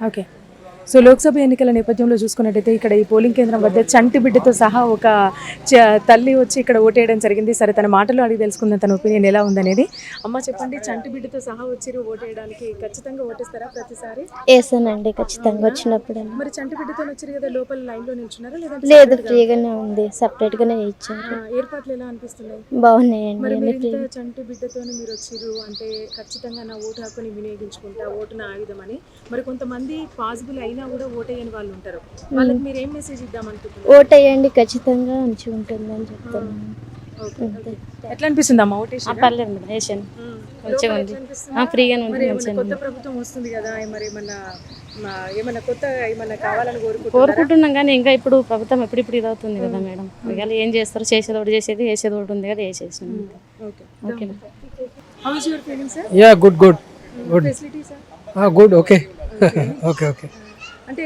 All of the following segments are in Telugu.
ఓకే. సో లోక్సభ ఎన్నికల నేపథ్యంలో చూసుకున్నట్టయితే ఇక్కడ ఈ పోలింగ్ కేంద్రం వద్ద చంటి బిడ్డతో సహా ఒక తల్లి వచ్చి ఇక్కడ ఓటేయడం జరిగింది. సరే తన మాటలో అడిగి తెలుసుకుందాం తన ఒపీనియన్ ఎలా ఉందనేది. అమ్మ చెప్పండి, చంటి బిడ్డతో సహా వచ్చిరు ఓటేయడానికి, ఖచ్చితంగా ఓటేస్తారా ప్రతిసారి? వేసానండి ఖచ్చితంగా వచ్చినప్పుడు. మరి చంటి బిడ్డతో వచ్చారు కదా, లోపల లైన్ లో నిల్చున్నారా లేదా? లేదు, ఫ్రీగానే ఉంది, సపరేట్ గానే ఇచ్చారు. ఏర్పాట్లు ఎలా అనిపిస్తున్నాయి? బాగున్నాయండి. మరి మీరు చంటి బిడ్డతో మీరు వచ్చిరు అంటే ఖచ్చితంగా నా ఓటు హక్కుని వినియోగించుకుంటా, ఓటు నా ఆయుధం అని. మరి కొంతమంది పాసిబుల్ అయినా కూడా ఓటేయని వాళ్ళు ఉంటారు, వాళ్ళకి మీరు ఏం మెసేజ్ ఇద్దాం అనుకుంటున్నారు? ఓటేయండి, ఖచ్చితంగా మంచిగా ఉంటుందని చెప్తాను. ఎట్లా అనిపిస్తుంది అమ్మ ఓటేషన్? పర్లేదు వేసాను, మంచిగా ఉంది, ఫ్రీగానే ఉంది. కొత్త ప్రభుత్వం వస్తుంది కదా, మరి ఏమన్నా కొత్త ఏమన్నా కావాలని కోరుకుంటున్నాం కానీ ఇంకా ఇప్పుడు ప్రభుత్వం ఎప్పుడు ఇదవుతుంది కదా మేడం. ఇవాళ ఏం చేస్తారు, చేసేది ఒకటి చేసేది, వేసేది ఒకటి ఉంది కదా, వేసేసాం. Okay. How is your feeling, sir? Yeah, good. Facilities, sir? Good, okay. Okay. అంటే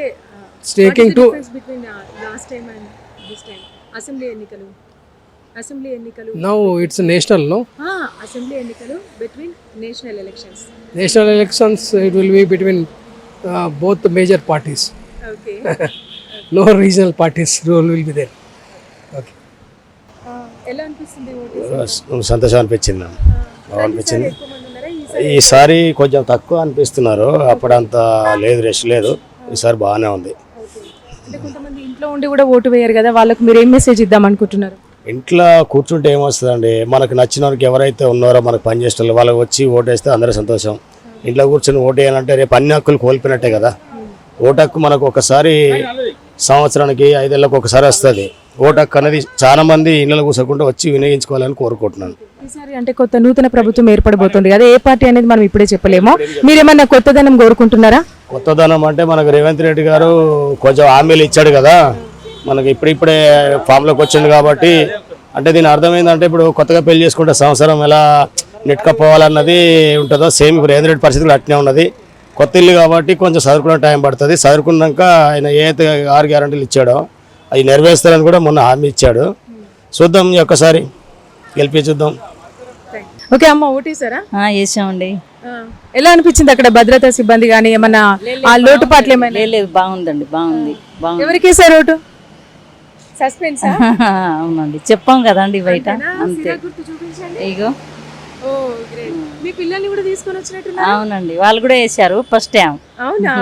Staking to between last time and this time assembly ఎన్నికలు now it's national, no? Assembly ఎన్నికలు between national elections. National elections, it will be between both the major parties. Okay. No regional parties role will be there. Okay. ఎలా అనిపిస్తుంది ఓటు? సంతోషం అనిపించింది, బాగా అనిపించింది. ఎక్కువ మంది ఉన్నారా ఈసారి కొంచెం తక్కువ అనిపిస్తున్నారు, అప్పుడంత లేదు, రెస్ట్ లేదు. ఈసారి బాగానే ఉంది. అంటే కొంతమంది ఇంట్లో ఉండి కూడా ఓటు వేయరు కదా, వాళ్ళకి మీరు ఏం మెసేజ్ ఇద్దాం అనుకుంటున్నారు? ఇంట్లో కూర్చుంటే ఏమొస్తుందండి, మనకు నచ్చిన వాళ్ళకి ఎవరైతే ఉన్నారో మనకు పనిచేసే వాళ్ళకి వచ్చి ఓటేస్తే అందరూ సంతోషం. ఇంట్లో కూర్చొని ఓటు వేయాలంటే రేపు అన్ని హక్కులు కోల్పోయినట్టే కదా. ఓటు హక్కు మనకు ఒకసారి సంవత్సరానికి 5 ఏళ్ళకి ఒకసారి వస్తుంది. ఓటు హక్కు అనేది చాలా మంది ఇళ్ళలో కూర్చోకుండా వచ్చి వినియోగించుకోవాలని కోరుకుంటున్నాను. ఈసారి అంటే కొత్త నూతన ప్రభుత్వం ఏర్పడబోతుంది కదా, ఏ పార్టీ అనేది మనం ఇప్పుడే చెప్పలేము. మీరేమన్నా కొత్తదనం కోరుకుంటున్నారా? కొత్తదనం అంటే మనకు రేవంత్ రెడ్డి గారు కొంచెం హామీలు ఇచ్చాడు కదా, మనకి ఇప్పుడే ఫామ్లోకి వచ్చింది కాబట్టి. అంటే దీని అర్థమైందంటే ఇప్పుడు కొత్తగా పెళ్లి చేసుకుంటే సంవత్సరం ఎలా నెట్టుకపోవాలన్నది ఉంటుందో సేమ్ ఇప్పుడు రేవంత్ రెడ్డి పరిస్థితి కూడా అట్నే ఉన్నది. కొత్త ఇల్లు కాబట్టి కొంచెం చదువుకునే టైం పడుతుంది. చదువుకున్నాక ఆయన ఏదైతే 6 గ్యారెంటీలు ఇచ్చాడో అవి నెరవేరుస్తారని కూడా మొన్న హామీ ఇచ్చాడు. చూద్దాం, ఒక్కసారి గెలిపి చూద్దాం. ఓకే అమ్మ, ఓటేసారా? వేసామండి. ఎలా అనిపించింది అక్కడ భద్రతా సిబ్బంది కానీ ఏమన్నా లోటుపాట్లు ఏమైనా? లేదు, బాగుందండి, బాగుంది. ఎవరికి వేసారు ఓటు? సస్పెన్స్? అవునండి, చెప్పాం కదండి బయట, అంతే. ఇగో మీ పిల్లల్ని కూడా తీసుకొని వచ్చినట్టు? అవునండి, వాళ్ళు కూడా వేసారు ఫస్ట్ టైం. అవునా?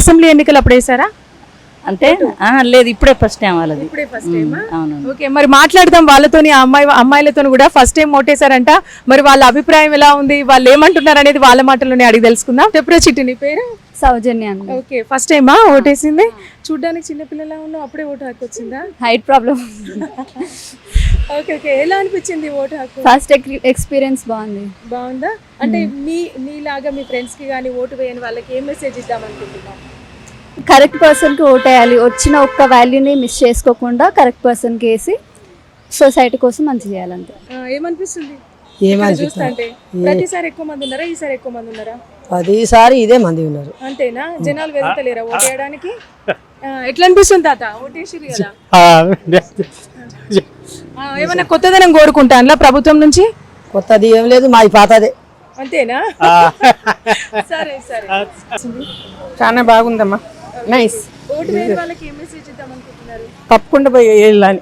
అసెంబ్లీ ఎన్నికలు అప్పుడు వేసారా? అంటే లేదు, ఇప్పుడే ఫస్ట్ టైం వాళ్ళది. అవునండి. ఓకే, మరి మాట్లాడదాం వాళ్ళతోని, అమ్మాయిలతో కూడా ఫస్ట్ టైం ఓటేసారంట. మరి వాళ్ళ అభిప్రాయం ఎలా ఉంది, వాళ్ళు ఏమంటున్నారు అనేది వాళ్ళ మాటల్లోనే అడిగి తెలుసుకుందాం. చెప్పరా చిట్టి, నీ పేరు? సౌజన్య. ఓకే, ఫస్ట్ టైమా ఓటేసింది? చూడ్డానికి చిన్నపిల్లలా ఉన్నావు, అప్పుడే ఓటు హక్కు వచ్చిందా? Height problem. ఓకే, ఎలా అనిపించింది ఓటు హక్కు? ఫస్ట్ ఎక్స్పీరియన్స్ బాగుందా? అంటే మీలాగా మీ ఫ్రెండ్స్ కి కానీ ఓటు వేయని వాళ్ళకి ఏం మెసేజ్ ఇద్దాం అనుకుంటున్నాం? కరెక్ట్ పర్సన్కి ఓటేయాలి, వచ్చిన ఒక్క వాల్యూని మిస్ చేసుకోకుండా కరెక్ట్ పర్సన్కి వేసి సొసైటీ కోసం మంచి చేయాలంటే. ఏమనిపిస్తుంది? చూస్తుంటే ప్రతిసారి ఎక్కువ మంది ఉన్నారా, ఈసారి ఎక్కువ మంది ఉన్నారా? ఈసారి ఇదే మంది ఉన్నారు. అంతేనా? జనాలు వెళ్తలేరా ఓటేయడానికి? ఎట్లా అనిపిస్తుంది తాత, ఓటేసిరు కదా? ఏమన్నా కొత్తదనం కోరుకుంటా ప్రభుత్వం నుంచి? కొత్తది ఏం లేదు, మాది పాతదే. అంతేనా? సరే. చాలా బాగుందమ్మా, నైస్. ఓటు వేరే వాళ్ళకి ఏం మెసేజ్ ఇద్దాం అనుకుంటున్నారు? తప్పకుండా పోయి వెళ్ళాలి.